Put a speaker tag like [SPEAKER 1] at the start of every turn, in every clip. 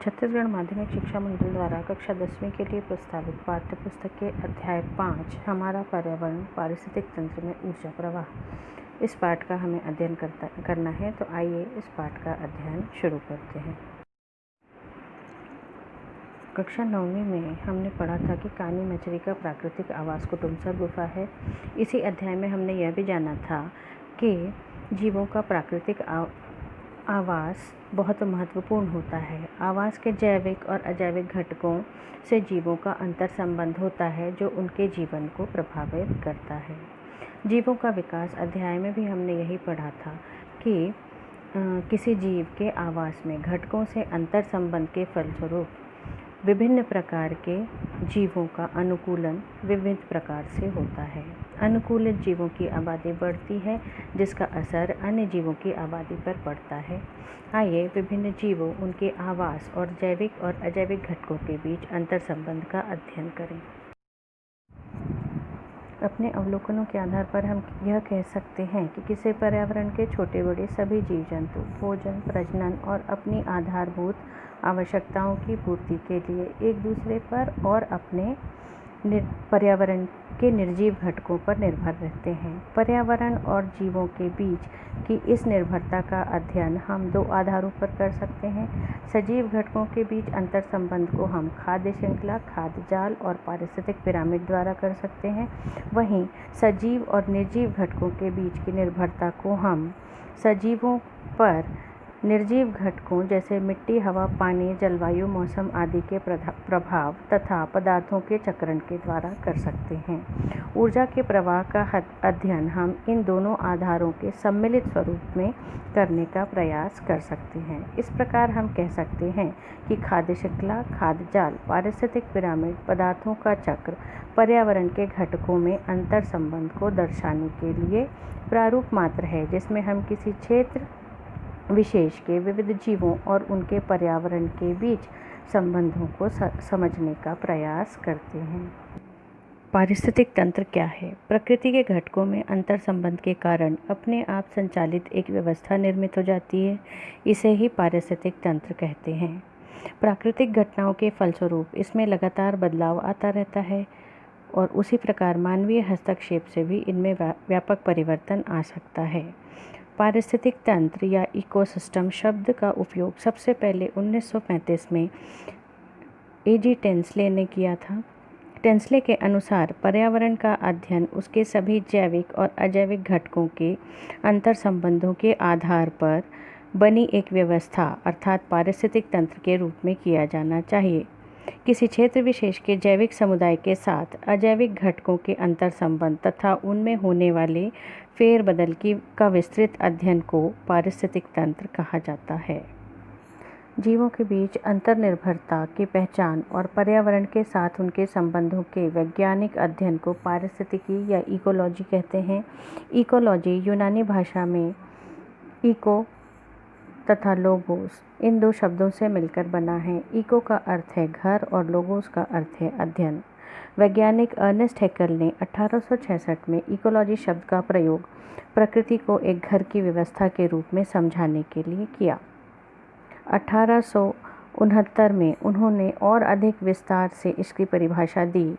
[SPEAKER 1] छत्तीसगढ़ माध्यमिक शिक्षा मंडल द्वारा कक्षा 10वीं के लिए प्रस्तावित पाठ्य पुस्तक के अध्याय 5 हमारा पर्यावरण पारिस्थितिक तंत्र में ऊर्जा प्रवाह, इस पाठ का हमें अध्ययन करना है। तो आइए इस पाठ का अध्ययन शुरू करते हैं। कक्षा 9वीं में हमने पढ़ा था कि कानी मछली का प्राकृतिक आवास कुटुम्बसर गुफा है। इसी अध्याय में हमने यह भी जाना था कि जीवों का प्राकृतिक आवास बहुत महत्वपूर्ण होता है। आवास के जैविक और अजैविक घटकों से जीवों का अंतर संबंध होता है जो उनके जीवन को प्रभावित करता है। जीवों का विकास अध्याय में भी हमने यही पढ़ा था कि किसी जीव के आवास में घटकों से अंतर संबंध के फलस्वरूप विभिन्न प्रकार के जीवों का अनुकूलन विविध प्रकार से होता है। अनुकूलित जीवों की आबादी बढ़ती है जिसका असर अन्य जीवों की आबादी पर पड़ता है। आइए विभिन्न जीवों, उनके आवास और जैविक और अजैविक घटकों के बीच अंतर संबंध का अध्ययन करें। अपने अवलोकनों के आधार पर हम यह कह सकते हैं कि किसी पर्यावरण के छोटे बड़े सभी जीव जंतु भोजन, प्रजनन और अपनी आधारभूत आवश्यकताओं की पूर्ति के लिए एक दूसरे पर और अपने पर्यावरण के निर्जीव घटकों पर निर्भर रहते हैं। पर्यावरण और जीवों के बीच की इस निर्भरता का अध्ययन हम दो आधारों पर कर सकते हैं। सजीव घटकों के बीच अंतर संबंध को हम खाद्य श्रृंखला, खाद्य जाल और पारिस्थितिक पिरामिड द्वारा कर सकते हैं। वहीं सजीव और निर्जीव घटकों के बीच की निर्भरता को हम सजीवों पर निर्जीव घटकों जैसे मिट्टी, हवा, पानी, जलवायु, मौसम आदि के प्रभाव तथा पदार्थों के चक्रण के द्वारा कर सकते हैं। ऊर्जा के प्रवाह का अध्ययन हम इन दोनों आधारों के सम्मिलित स्वरूप में करने का प्रयास कर सकते हैं। इस प्रकार हम कह सकते हैं कि खाद्य श्रृंखला, खाद्य जाल, पारिस्थितिक पिरामिड, पदार्थों का चक्र पर्यावरण के घटकों में अंतर संबंध को दर्शाने के लिए प्रारूप मात्र है जिसमें हम किसी क्षेत्र विशेष के विविध जीवों और उनके पर्यावरण के बीच संबंधों को समझने का प्रयास करते हैं। पारिस्थितिक तंत्र क्या है? प्रकृति के घटकों में अंतर संबंध के कारण अपने आप संचालित एक व्यवस्था निर्मित हो जाती है। इसे ही पारिस्थितिक तंत्र कहते हैं। प्राकृतिक घटनाओं के फलस्वरूप इसमें लगातार बदलाव आता रहता है और उसी प्रकार मानवीय हस्तक्षेप से भी इनमें व्यापक परिवर्तन आ सकता है। पारिस्थितिक तंत्र या इकोसिस्टम शब्द का उपयोग सबसे पहले 1935 में A.G. टेंसले ने किया था। टेंसले के अनुसार पर्यावरण का अध्ययन उसके सभी जैविक और अजैविक घटकों के अंतर संबंधों के आधार पर बनी एक व्यवस्था अर्थात पारिस्थितिक तंत्र के रूप में किया जाना चाहिए। किसी क्षेत्र विशेष के जैविक समुदाय के साथ अजैविक घटकों के अंतर संबंध तथा उनमें होने वाले फेरबदल का विस्तृत अध्ययन को पारिस्थितिक तंत्र कहा जाता है। जीवों के बीच अंतर्निर्भरता की पहचान और पर्यावरण के साथ उनके संबंधों के वैज्ञानिक अध्ययन को पारिस्थितिकी या इकोलॉजी कहते हैं। इकोलॉजी यूनानी भाषा में इको तथा लोगोस इन दो शब्दों से मिलकर बना है। इको का अर्थ है घर और लोगोस का अर्थ है अध्ययन। वैज्ञानिक अर्नेस्ट हैकेल ने 1866 में इकोलॉजी शब्द का प्रयोग प्रकृति को एक घर की व्यवस्था के रूप में समझाने के लिए किया। 1869 में उन्होंने और अधिक विस्तार से इसकी परिभाषा दी।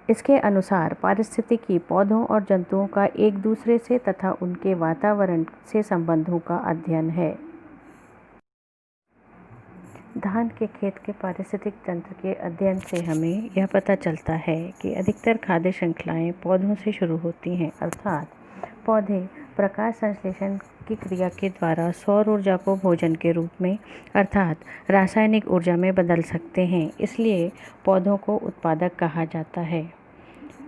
[SPEAKER 1] इसके अनुसार पारिस्थितिकी पौधों और जंतुओं का एक दूसरे से तथा उनके वातावरण से संबंधों का अध्ययन है। धान के खेत के पारिस्थितिक तंत्र के अध्ययन से हमें यह पता चलता है कि अधिकतर खाद्य श्रृंखलाएं पौधों से शुरू होती हैं, अर्थात पौधे प्रकाश संश्लेषण की क्रिया के द्वारा सौर ऊर्जा को भोजन के रूप में अर्थात रासायनिक ऊर्जा में बदल सकते हैं। इसलिए पौधों को उत्पादक कहा जाता है।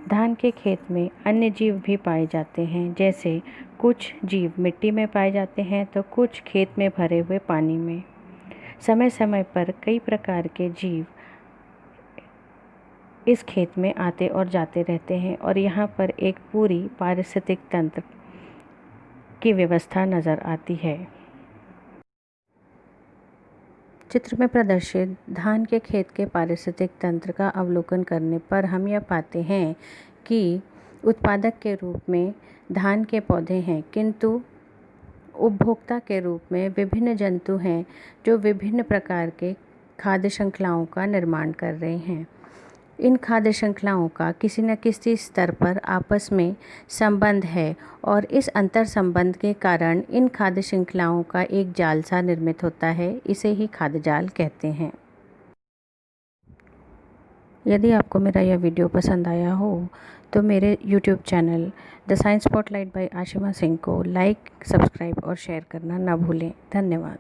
[SPEAKER 1] धान के खेत में अन्य जीव भी पाए जाते हैं, जैसे कुछ जीव मिट्टी में पाए जाते हैं तो कुछ खेत में भरे हुए पानी में। समय समय पर कई प्रकार के जीव इस खेत में आते और जाते रहते हैं और यहाँ पर एक पूरी पारिस्थितिक तंत्र की व्यवस्था नज़र आती है। चित्र में प्रदर्शित धान के खेत के पारिस्थितिक तंत्र का अवलोकन करने पर हम यह पाते हैं कि उत्पादक के रूप में धान के पौधे हैं, किंतु उपभोक्ता के रूप में विभिन्न जंतु हैं जो विभिन्न प्रकार के खाद्य श्रृंखलाओं का निर्माण कर रहे हैं। इन खाद्य श्रृंखलाओं का किसी न किसी स्तर पर आपस में संबंध है और इस अंतर संबंध के कारण इन खाद्य श्रृंखलाओं का एक जाल सा निर्मित होता है। इसे ही खाद्य जाल कहते हैं। यदि आपको मेरा यह वीडियो पसंद आया हो तो मेरे YouTube channel the Science Spotlight by Ashima Singh को लाइक, सब्सक्राइब और शेयर करना ना भूलें। धन्यवाद।